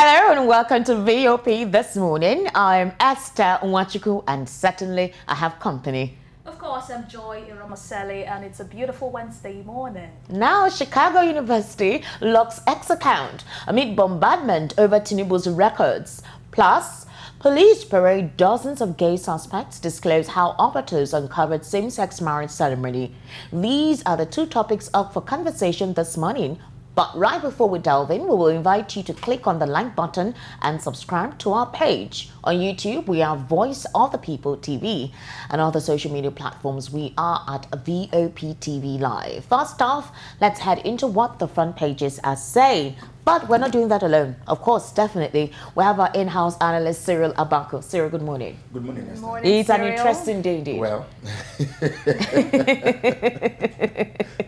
Hello and welcome to VOP this morning. I'm Esther Nwachuku and certainly I have company. Of course, I'm Joy Iramaseli and it's a beautiful Wednesday morning. Now, Chicago University locks X account amid bombardment over Tinubu's records. Plus, police parade dozens of gay suspects, disclose how operatives uncovered same-sex marriage ceremony. These are the two topics up for conversation this morning. But right before we delve in, we will invite you to click on the like button and subscribe to our page. On YouTube, we are Voice of the People TV, and other social media platforms, we are at VOP TV Live. First off, let's head into what the front pages are saying. But we're not doing that alone. Of course, definitely, we have our in-house analyst, Cyril Abako. Cyril, good morning. Good morning, Esther. Good morning, It's Cyril. an interesting day indeed. Well,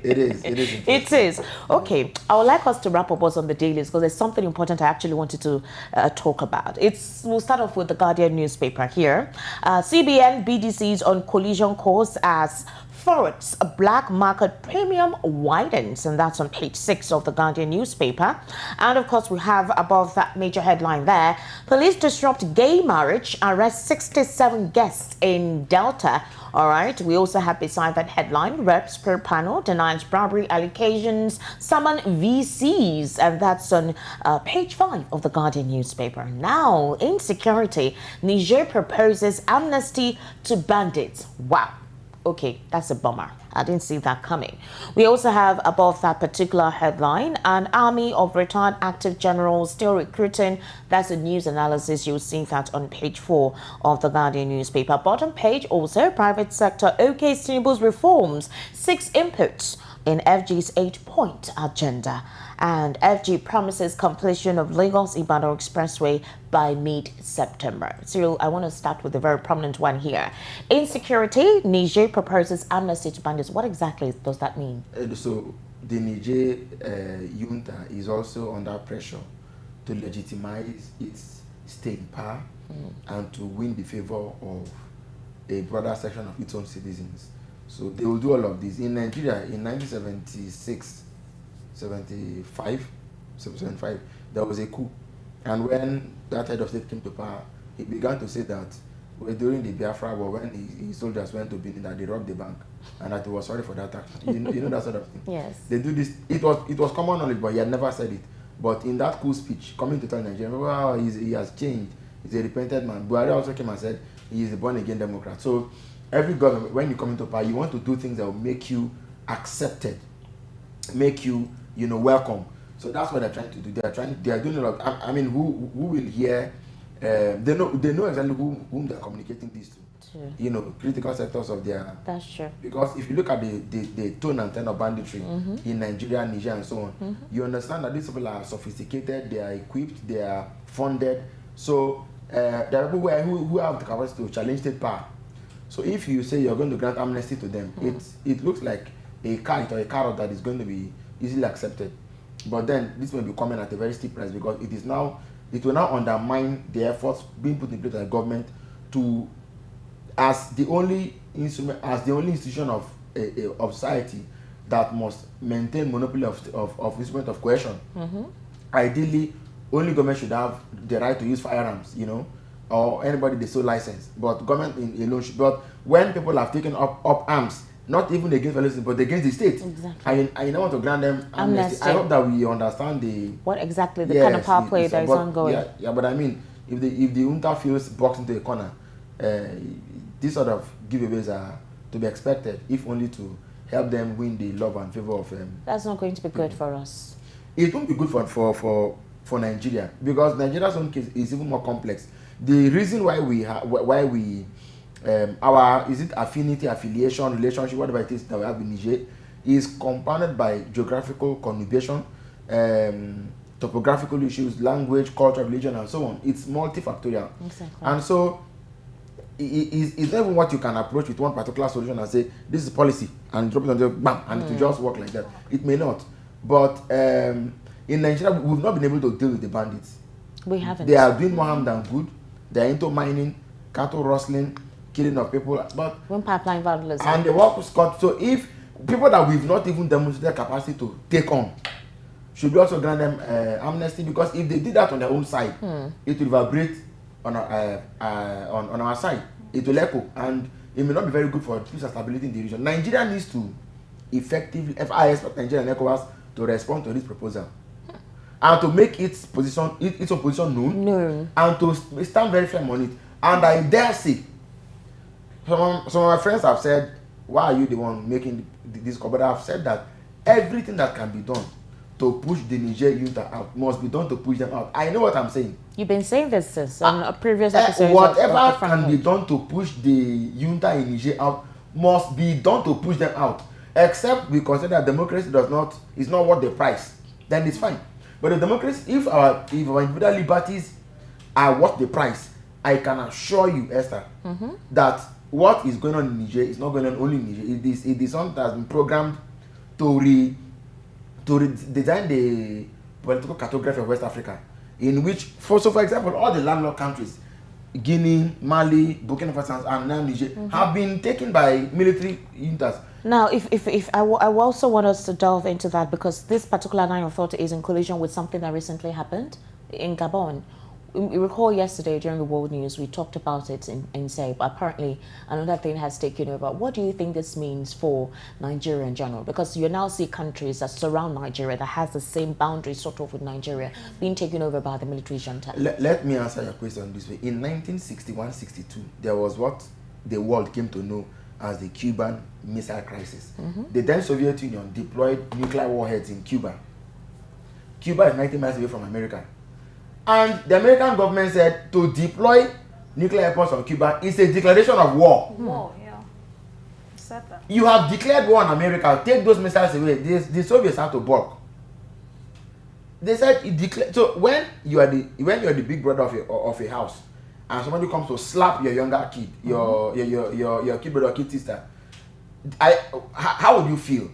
it is interesting. It is. Okay, I would like us to wrap up us on the dailies because there's something important I actually wanted to talk about. We'll start off with the Guardian newspaper here. CBN BDCs on collision course as Forex black market premium widens, and that's on page 6 of the Guardian newspaper. And of course, we have above that major headline there: police disrupt gay marriage, arrest 67 guests in Delta. All right, we also have beside that headline, reps per panel denies bribery allegations, summon VCs, and that's on page 5 of the Guardian newspaper. Now, insecurity, Niger proposes amnesty to bandits. Wow. Okay, that's a bummer. I didn't see that coming. We also have above that particular headline, an army of retired active generals still recruiting. That's a news analysis. You'll see that on page 4 of the Guardian newspaper. Bottom page also, private sector OK's Tinubu's reforms, 6 inputs in FG's 8-point agenda. And FG promises completion of Lagos-Ibadan Expressway by mid-September. Cyril, I want to start with a very prominent one here. Insecurity, Niger proposes amnesty to bandits. What exactly does that mean? So the Niger junta is also under pressure to legitimize its staying power and to win the favor of a broader section of its own citizens. So they will do all of this. In Nigeria, in 1976, 75, there was a coup. And when that head of state came to power, he began to say that during the Biafra war, when his soldiers went to Benin, that they robbed the bank, and that he was sorry for that action. You know that sort of thing. Yes. They do this. It was common knowledge, but he had never said it. But in that coup speech, coming to tell Nigeria, wow, he has changed. He's a repented man. Buhari also came and said he is a born-again Democrat. So every government, when you come into power, you want to do things that will make you accepted, make you, welcome. So that's what they're trying to do. They are doing a lot. I mean, who will hear? They know exactly whom they're communicating this to. True. Critical sectors of their. That's true. Because if you look at the tone and tenor of banditry in Nigeria, Niger, and so on, you understand that these people are sophisticated, they are equipped, they are funded. So there are people who have the capacity to challenge state power. So if you say you're going to grant amnesty to them, it looks like a kite or a carrot that is going to be easily accepted. But then this will be coming at a very steep price, because it will now undermine the efforts being put in place by the government to, as the only institution of society that must maintain monopoly of instrument of coercion. Ideally, only government should have the right to use firearms, or anybody they so license. But government alone should. But when people have taken up arms, not even against fellow citizens, but against the state, exactly. I don't want to grant them amnesty. I hope that we understand what exactly the kind of power play that is ongoing. Yeah, but I mean, if the junta feels boxed into a corner, these sort of giveaways are to be expected, if only to help them win the love and favor of That's not going to be good for us. It won't be good for Nigeria, because Nigeria's own case is even more complex. The reason why our is it affinity, affiliation, relationship, whatever it is that we have in Niger, is compounded by geographical conurbation, topographical issues, language, culture, religion, and so on. It's multifactorial. Exactly. And so it's not even what you can approach with one particular solution and say this is policy and drop it on the bam and it will just work like that. It may not. But in Nigeria, we've not been able to deal with the bandits. We haven't. They are doing more harm than good. They are into mining, cattle rustling, killing of people, but when pipeline vandalism, and the work was cut. So if people that we've not even demonstrated capacity to take on should we also grant them amnesty? Because if they did that on their own side, it will vibrate on our side. It will echo, and it may not be very good for peace and stability in the region. Nigeria needs to effectively, if I expect Nigeria and ECOWAS to respond to this proposal and to make its opposition known, and to stand very firm on it. And I dare say, some of my friends have said, why are you the one making this call? But I've said that everything that can be done to push the Niger junta out must be done to push them out. I know what I'm saying. You've been saying this since on a previous episode. Whatever can be done to push the junta in Niger out must be done to push them out. Except we consider that democracy is not worth the price. Then it's fine. But the democracy, if our individual liberties are worth the price, I can assure you, Esther, that what is going on in Niger is not going on only in Niger. It is something that has been programmed to design the political cartography of West Africa, in which, for example, all the landlocked countries, Guinea, Mali, Burkina Faso, and now Niger, have been taken by military juntas. Now, if I also want us to delve into that, because this particular line of thought is in collision with something that recently happened in Gabon. We recall yesterday during the World News, we talked about it in say, but apparently another thing has taken over. What do you think this means for Nigeria in general? Because you now see countries that surround Nigeria that has the same boundary sort of with Nigeria being taken over by the military junta. Let me answer your question this way. In 1961-62, there was what the world came to know as the Cuban Missile Crisis. The then Soviet Union deployed nuclear warheads in Cuba. Cuba is 90 miles away from America. And the American government said to deploy nuclear weapons on Cuba is a declaration of war. War, yeah. Said that. You have declared war on America. Take those missiles away. The Soviets had to balk. They said it declared. So when you are the big brother of a house, and somebody comes to slap your younger kid, your kid brother or kid sister, how would you feel?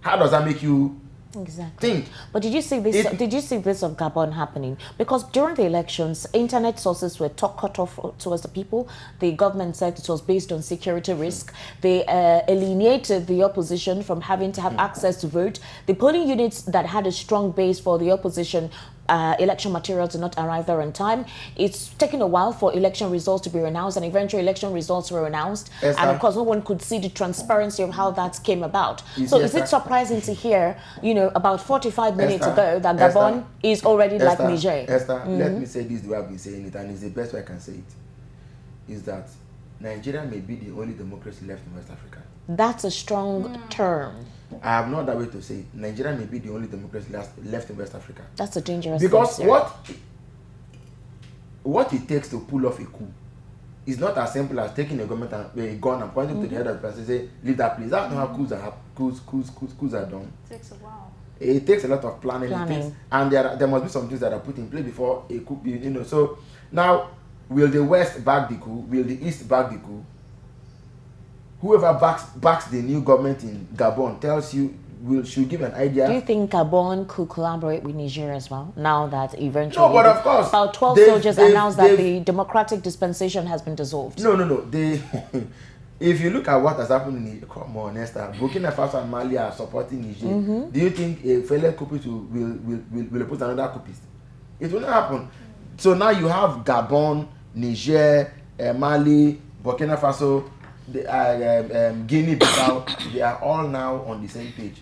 How does that make you? Exactly. Think. But did you see this? Did you see this of Gabon happening? Because during the elections, internet sources were cut off towards the people. The government said it was based on security risk. They alienated the opposition from having to have access to vote. The polling units that had a strong base for the opposition, election materials did not arrive there on time. It's taken a while for election results to be announced, and eventually election results were announced. Esther, and of course, no one could see the transparency of how that came about. So is it surprising to hear, about 45 minutes ago that Gabon is already like Niger? Esther, let me say this the way I've been saying it, and it's the best way I can say it, is that Nigeria may be the only democracy left in West Africa. That's a strong term. I have no other way to say it. Nigeria may be the only democracy left in West Africa. That's a dangerous because thing, what it takes to pull off a coup is not as simple as taking a government and a gun and pointing to the head of the person and say, leave that place. That's not how coups are done. It takes a while. It takes a lot of planning. And there must be some things that are put in place before a coup. So now, will the West back the coup? Will the East back the coup? Whoever backs the new government in Gabon tells you, should give an idea. Do you think Gabon could collaborate with Niger as well? Now that eventually, no, but of course, about 12 soldiers announced that the democratic dispensation has been dissolved. No. If you look at what has happened in Niger, come on, Esther, Burkina Faso and Mali are supporting Niger. Do you think a fellow coupist will oppose another coupist? It will not happen. So now you have Gabon, Niger, Mali, Burkina Faso, Guinea-Bissau. They are all now on the same page.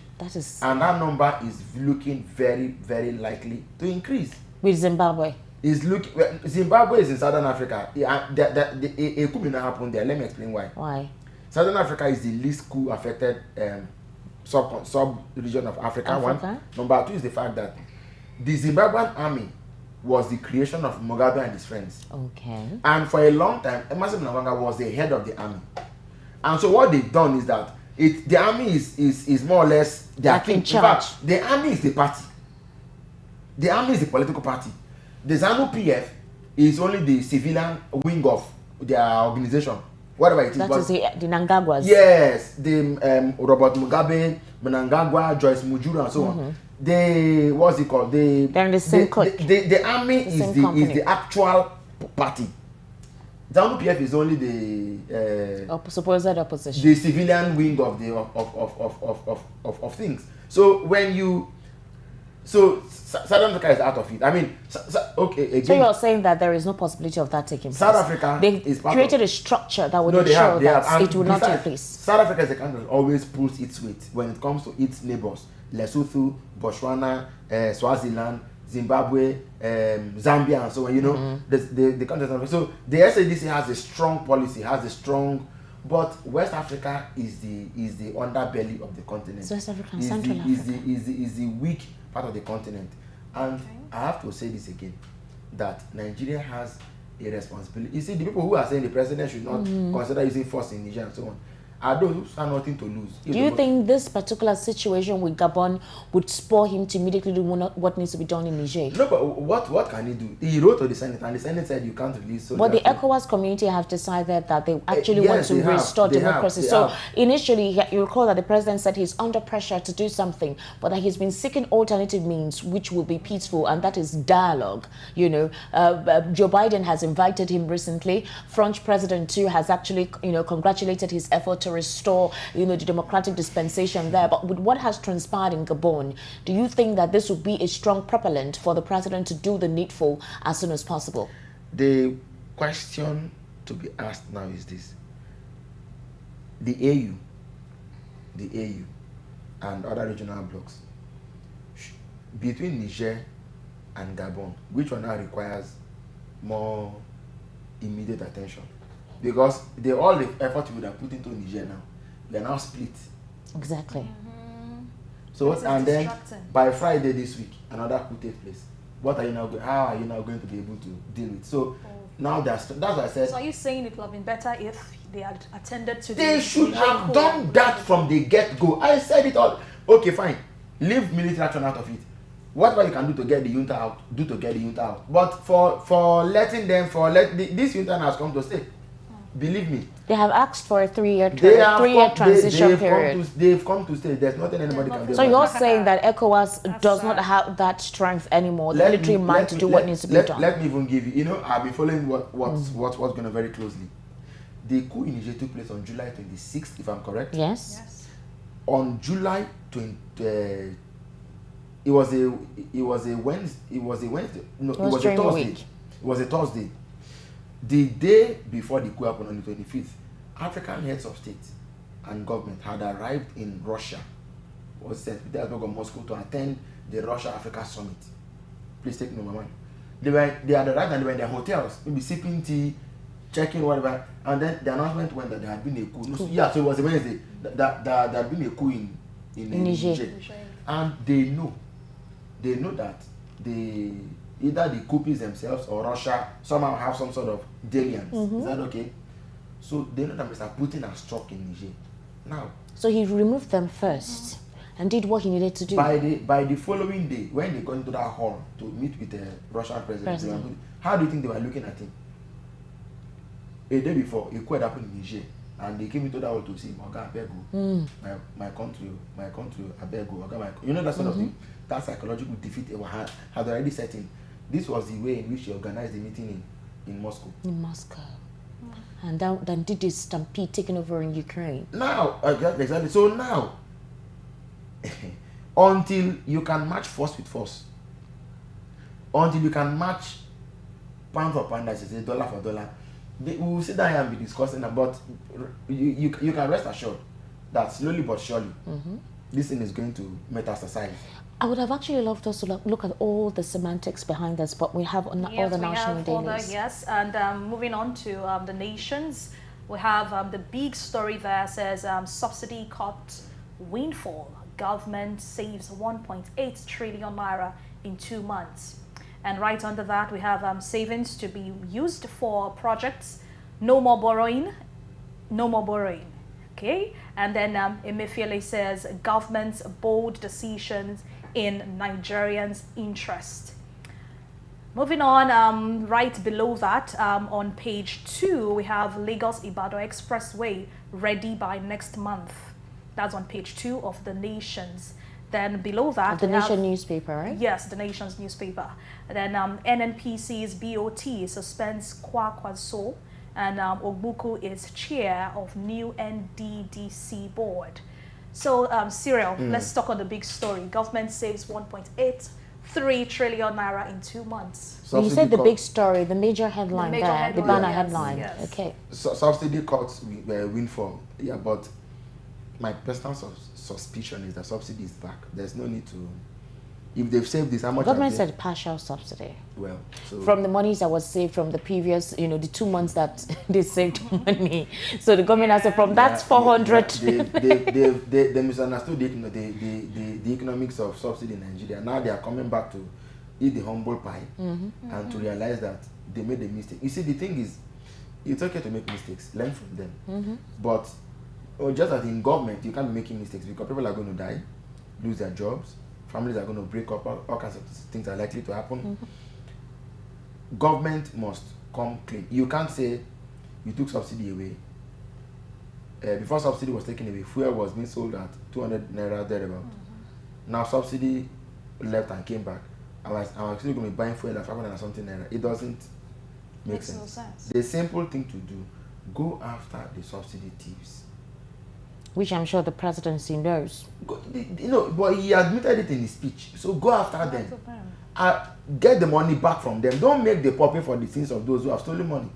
And that number is looking very, very likely to increase. With Zimbabwe? Zimbabwe is in Southern Africa. A coup may not happen there. Let me explain why. Why? Southern Africa is the least coup-affected sub-region of Africa. One. Number two is the fact that the Zimbabwean army was the creation of Mugabe and his friends. Okay. And for a long time, Emerson Mnangagwa was the head of the army. And so what they've done is that the army is more or less their king. In fact, the army is the party. The army is the political party. The ZANU-PF is only the civilian wing of their organization, whatever it is. That is the Mnangagwas. Yes, the Robert Mugabe, Mnangagwa, Joyce Mujuru, and so on. What's it called? They're in the same clique. The army is the actual party. ZANU-PF is only the supposed opposition. The civilian wing of things. So when you So South Africa is out of it. I mean, okay, again. So you're saying that there is no possibility of that taking place? South Africa they is part created of, a structure that would no, ensure they have. that it will not besides, take place. South Africa is a country that always pulls its weight when it comes to its neighbors. Lesotho, Botswana, Swaziland, Zimbabwe, Zambia, and so on. You know, the countries. So the SADC has a strong policy, but West Africa is the underbelly of the continent. So West Africa and Central Africa is the weak part of the continent. And I have to say this again, that Nigeria has a responsibility. You see, the people who are saying the president should not consider using force in Niger and so on, are those who have nothing to lose. Do you think this particular situation with Gabon would spur him to immediately do what needs to be done in Niger? No, but what can he do? He wrote to the Senate, and the Senate said you can't release soldiers. But the ECOWAS community have decided that they actually want to restore democracy. So initially, you recall that the president said he's under pressure to do something, but that he's been seeking alternative means which will be peaceful, and that is dialogue. You know, Joe Biden has invited him recently. French president too has actually, congratulated his effort to restore, the democratic dispensation there. But with what has transpired in Gabon, do you think that this would be a strong propellant for the president to do the needful as soon as possible? The question to be asked now is this: the AU and other regional blocs, between Niger and Gabon, which one now requires more immediate attention? Because all the effort we would have put into Niger now, they are now split. Exactly. So and then by Friday this week, another coup takes place. How are you now going to be able to deal with? So now that's what I said. So are you saying it would have been better if they had attended to They should have done that from the get-go. I said it all. Okay, fine. Leave military action out of it. Whatever you can do to get the junta out, do to get the junta out. But for letting them, this junta has come to stay. Believe me. They have asked for a three-year transition period. They've come to stay. There's nothing anybody can do. So you're saying that ECOWAS does not have that strength anymore, the military mind to do what needs to be done? Let me even give you, I've been following what's going on very closely. The coup in Niger took place on July 26th, if I'm correct. Yes. On July 20, it was a Wednesday. No, it was a Thursday. It was a Thursday. The day before the coup happened on the 25th, African heads of state and government had arrived in Russia, was St. Petersburg or Moscow, to attend the Russia-Africa summit. Please take note, my man. They had arrived and they were in their hotels, maybe sipping tea, checking whatever, and then the announcement went that there had been a coup. Yeah, so it was a Wednesday that there had been a coup in Niger. And they know that either the coupists themselves or Russia somehow have some sort of dalliance. Is that okay? So they know that Mr. Putin has struck in Niger. Now, so he removed them first and did what he needed to do. By the following day, when they got into that hall to meet with the Russian president, how do you think they were looking at him? A day before, a coup had happened in Niger, and they came into that hall to see Oga Abego, my country, Abego, that sort of thing. That psychological defeat had already set in. This was the way in which he organized the meeting in Moscow. In Moscow. And then did this stampede taking over in Ukraine. Now, exactly. So now, until you can match force with force, until you can match pound for pound, as I say, dollar for dollar, we will sit down here and be discussing about, you can rest assured that slowly but surely, this thing is going to metastasize. I would have actually loved us to look at all the semantics behind this, but we have all the national dailies. Yes, and moving on to the nations, we have the big story there says subsidy cut windfall. Government saves 1.8 trillion naira in 2 months. And right under that, we have savings to be used for projects. No more borrowing. Okay, and then Emefiele says government's bold decisions in Nigerians' interest. Moving on, right below that, on page 2, we have Lagos-Ibadan Expressway ready by next month. That's on page 2 of the Nations. Then below that, the Nation newspaper, right? Yes, the Nation's newspaper. And then NNPC's BOT suspends Kwakwaso, and Ogbuku is chair of new NDDC board. So, Cyril, let's talk on the big story. Government saves 1.83 trillion naira in 2 months. When you said the big story, the major headline the banner headline. Yes. Okay. Subsidy cuts windfall. Yeah, but my personal suspicion is that subsidy is back. There's no need to. If they've saved this, how much? Government said partial subsidy. Well, so from the monies that was saved from the previous, the 2 months that they saved money. So the government has said from that's 400. They misunderstood the economics of subsidy in Nigeria. Now they are coming back to eat the humble pie and to realize that they made a mistake. You see, the thing is, it's okay to make mistakes, learn from them. But just as in government, you can't be making mistakes because people are going to die, lose their jobs, families are going to break up, all kinds of things are likely to happen. Government must come clean. You can't say you took subsidy away. Before subsidy was taken away, fuel was being sold at 200 naira thereabout. Now subsidy left and came back. I'm actually going to be buying fuel at 500 and something naira. It doesn't make sense. No sense. The simple thing to do, go after the subsidy thieves. Which I'm sure the presidency knows. But he admitted it in his speech. So go after them. Get the money back from them. Don't make the poor pay for the sins of those who have stolen money.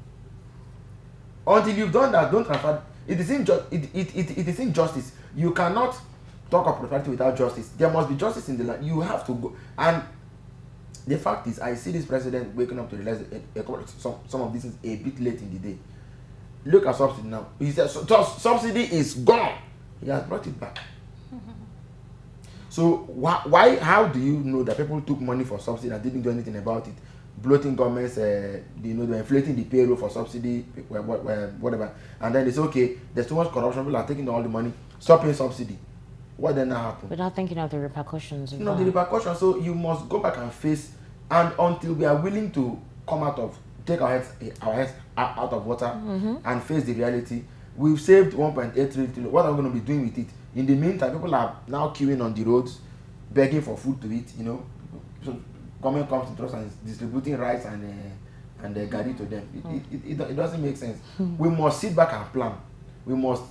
Until you've done that, don't transfer. It is injustice. You cannot talk of prosperity without justice. There must be justice in the land. You have to go. And the fact is, I see this president waking up to realize some of these things a bit late in the day. Look at subsidy now. He said subsidy is gone. He has brought it back. So why? How do you know that people took money for subsidy and didn't do anything about it? Bloating governments, they're inflating the payroll for subsidy, whatever. And then it's okay. There's too much corruption. People are taking all the money. Stop paying subsidy. What then happen? Without thinking of the repercussions. The repercussions. So you must go back and face. And until we are willing to come take our heads out of water and face the reality, we've saved 1.83 trillion. What are we going to be doing with it? In the meantime, people are now queuing on the roads, begging for food to eat. So government comes to us and is distributing rice and gari to them. It doesn't make sense. We must sit back and plan. We must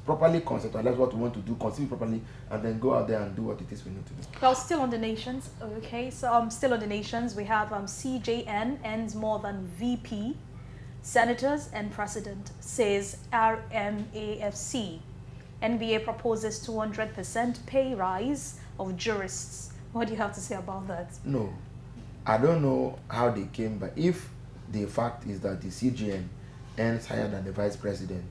properly conceptualize what we want to do, conceive it properly, and then go out there and do what it is we need to do. Well, still on the nations. Okay, so still on the nations, we have CJN earns more than VP. Senators and President, says RMAFC. NBA proposes 200% pay rise of jurists. What do you have to say about that? No, I don't know how they came, but if the fact is that the CJN earns higher than the vice president,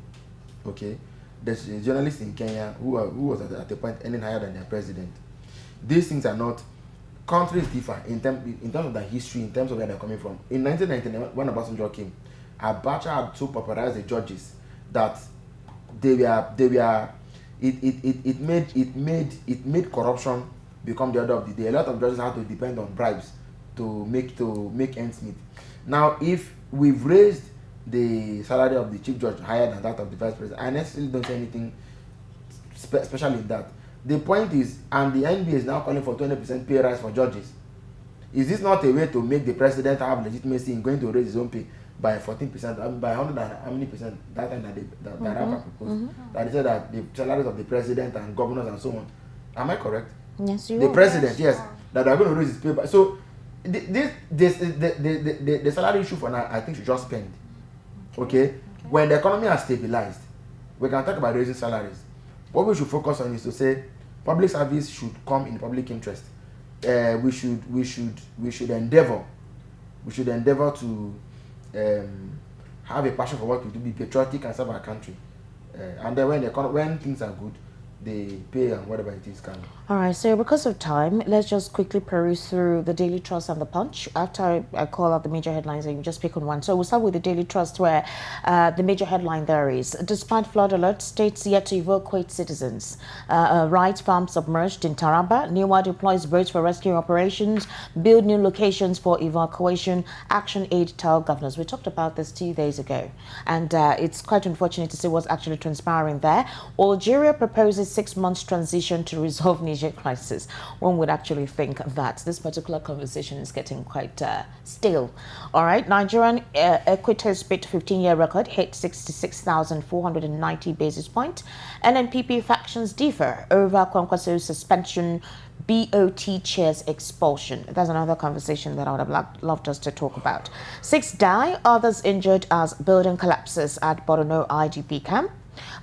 okay, there's a journalist in Kenya who was at the point earning higher than their president. These things are not, countries differ in terms of their history, in terms of where they're coming from. In 1999, when Obasanjo came, Abacha had so popularized the judges that it made corruption become the order of the day. A lot of judges had to depend on bribes to make ends meet. Now, if we've raised the salary of the chief judge higher than that of the vice president, I necessarily don't say anything special in that. The point is, and the NBA is now calling for 20% pay rise for judges. Is this not a way to make the president have legitimacy in going to raise his own pay by 14%, by 100 and how many percent that time that Rafa proposed? That they said that the salaries of the president and governors and so on. Am I correct? Yes, you the are. President, yes, that they are going to raise his pay. So the salary issue for now, I think, should just spend. Okay? When the economy has stabilized, we can talk about raising salaries. What we should focus on is to say public service should come in the public interest. We should endeavor to have a passion for what we do, be patriotic and serve our country. And then when things are good, the pay and whatever it is can. All right, so because of time, let's just quickly peruse through the Daily Trust and the Punch. After I call out the major headlines, and you just pick on one. So we'll start with the Daily Trust, where the major headline there is, despite flood alert, states yet to evacuate citizens. Right farm submerged in Taraba. NIWA deploys boats for rescue operations. Build new locations for evacuation. Action aid tell governors. We talked about this 2 days ago, and it's quite unfortunate to see what's actually transpiring there. Algeria proposes says 6 months transition to resolve Niger crisis. One would actually think that this particular conversation is getting quite stale. All right, Nigerian Equitas bid 15-year record hit 66,490 basis points. NNPP factions differ over Kwankwaso's suspension, BOT chair's expulsion. That's another conversation that I would have loved us to talk about. 6 die, others injured as building collapses at Borno IDP camp.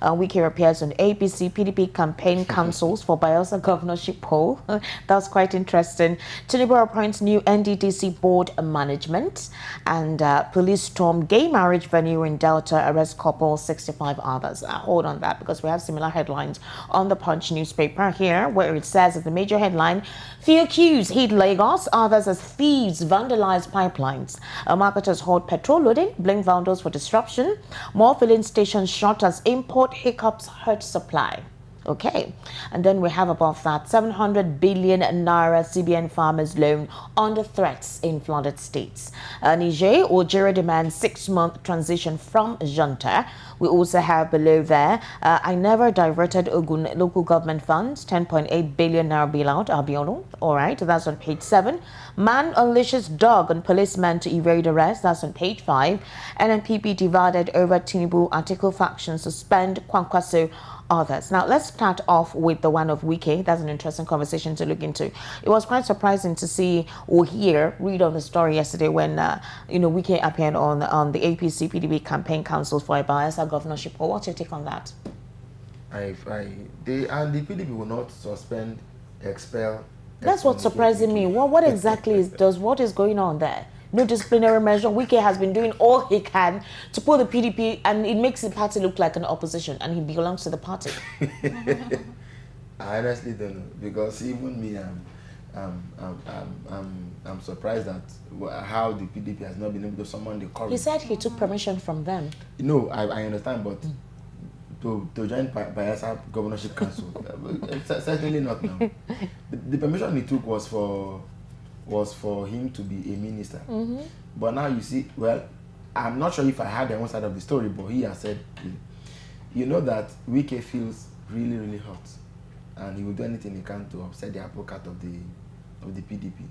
Wike appears on APC PDP campaign councils for Bayelsa governorship poll. That's quite interesting. Tinubu appoints new NDDC board management, and police storm gay marriage venue in Delta, arrest couple, 65 others. Hold on that, because we have similar headlines on the Punch newspaper here, where it says that the major headline: few accused hit Lagos, others as thieves vandalize pipelines. Marketers hold petrol loading, blame vendors for disruption. More filling stations shut as import hiccups hurt supply. Okay, and then we have above that 700 billion naira CBN farmers loan under threats in flooded states. Niger, Algeria demands 6-month transition from junta. We also have below there, I never diverted Ogun local government funds, 10.8 billion naira bailout, Abiolo. All right, that's on page 7. Man unleashes dog on policeman to evade arrest. That's on page 5. NNPP divided over Tinubu, article faction suspend Kwankwaso, others. Now, let's start off with the one of Wike. That's an interesting conversation to look into. It was quite surprising to see or read on the story yesterday when, Wike appeared on the APC PDP campaign council for a Bayelsa governorship. What's your take on that? The PDP will not suspend, expel. That's what's surprising me. What exactly what is going on there? No disciplinary measure. Wike has been doing all he can to pull the PDP, and it makes the party look like an opposition, and he belongs to the party. I honestly don't know, because even me, I'm surprised at how the PDP has not been able to summon the courage. He said he took permission from them. No, I understand, but to join Bayelsa Governorship Council, certainly not now. The permission he took was for him to be a minister. But now you see, well, I'm not sure if I had the one side of the story, but he has said, you know that Wike feels really, really hot, and he will do anything he can to upset the apple cart of the PDP.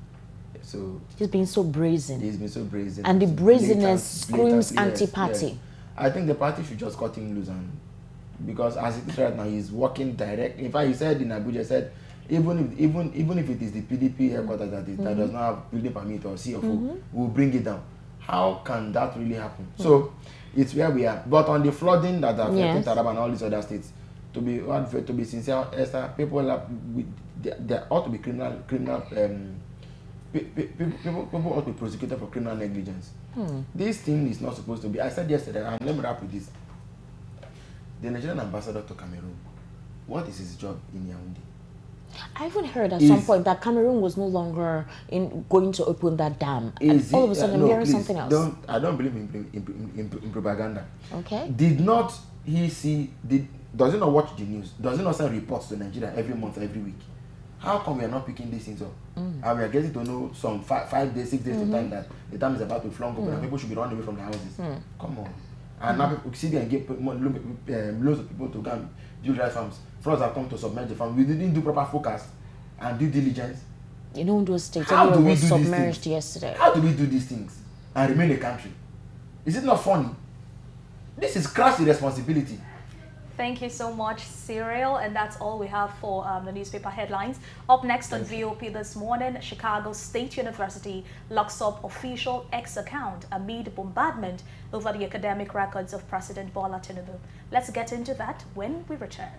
So he's been so brazen. He's been so brazen, and the brazenness screams anti-party. Yes. I think the party should just cut him loose, and because as it is right now, he's working direct. In fact, he said in Abuja, said, even if it is the PDP headquarters that does not have building permit or CFO, we'll bring it down. How can that really happen? So it's where we are. But on the flooding that affected Taraba and all these other states, to be sincere, Esther, people there ought to be criminal people ought to be prosecuted for criminal negligence. This thing is not supposed to be. I said yesterday, and let me wrap with this. The Nigerian ambassador to Cameroon, what is his job in Yaoundé? I even heard at some point that Cameroon was no longer going to open that dam. And all of a sudden, I'm hearing something else. I don't believe in propaganda. Okay. Did not he see? Does he not watch the news? Does he not send reports to Nigeria every month, every week? How come we are not picking these things up? And we are getting to know some 5 days, 6 days to time that the dam is about to flunk open and people should be running away from their houses. Come on. And now people see and get loads of people to go and do dry farms. Floods have come to submerge the farm. We didn't do proper forecast and due diligence. In Ondo State, how do we was do submerged yesterday. How do we do these things and remain a country? Is it not funny? This is crass irresponsibility. Thank you so much, Cyril. And that's all we have for the newspaper headlines. Up next on VOP this morning, Chicago State University locks up official X account amid bombardment over the academic records of President Bola Tinubu. Let's get into that when we return.